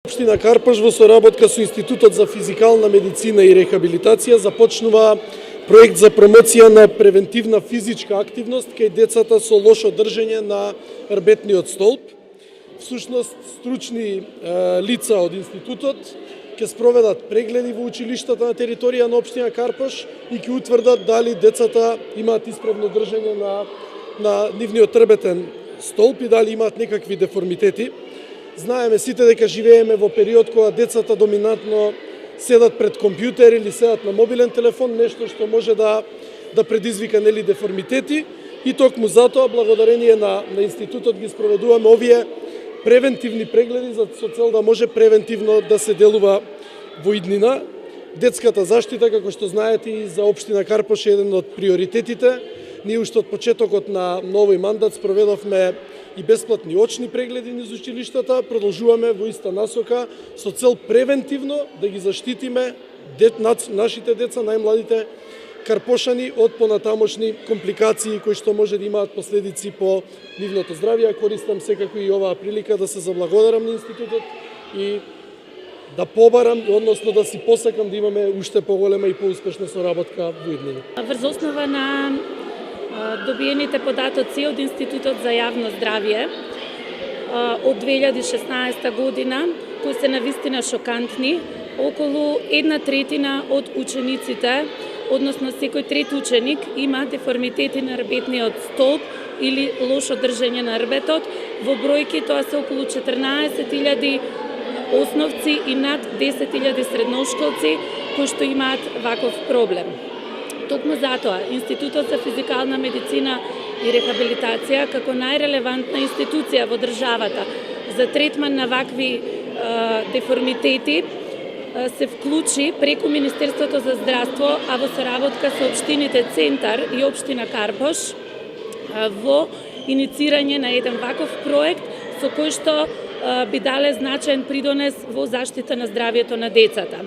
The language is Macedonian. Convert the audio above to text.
Општина Карпаш во соработка со Институтот за физикална медицина и рехабилитација започнува проект за промоција на превентивна физичка активност кај децата со лошо држење на рбетниот столб. Всушност, стручни лица од институтот ќе спроведат прегледи во училиштата на територија на општина Карпаш и ќе утврдат дали децата имаат исправно држење на нивниот рбетен столб и дали имаат некакви деформитети. Знаеме сите дека живееме во период кога децата доминантно седат пред компјутер или седат на мобилен телефон, нешто што може да предизвика деформитети, и токму затоа благодарение на институтот ги спроведуваме овие превентивни прегледи со цел да може превентивно да се делува во иднина. Детската заштита, како што знаете, и за општина Карпаш е еден од приоритетите. Ние уште од почетокот на овој мандат спроведовме и бесплатни очни прегледи низ училиштата, продолжуваме во иста насока со цел превентивно да ги заштитиме нашите деца, најмладите карпошани од понатамошни компликации кои што може да имаат последици по нивното здравје. Користам секако и оваа прилика да се заблагодарам на институтот и да побарам, односно да си посакам да имаме уште поголема и поуспешна соработка во иднина. Врз основа на добиените податоци од Институтот за јавно здравје од 2016 година, кои се навистина шокантни, околу 1/3 од учениците, односно секој трети ученик, има деформитети на рбетниот столб или лошо држење на рбетот. Во бројки тоа се околу 14.000 основци и над 10.000 средношколци кои што имаат ваков проблем. Токму затоа, Институтот за физикална медицина и рехабилитација, како најрелевантна институција во државата за третман на вакви деформитети, се вклучи преку Министерството за здравство, а во соработка со општините Центар и општина Карпаш во иницирање на еден ваков проект со кој што би дале значаен придонес во заштита на здравјето на децата.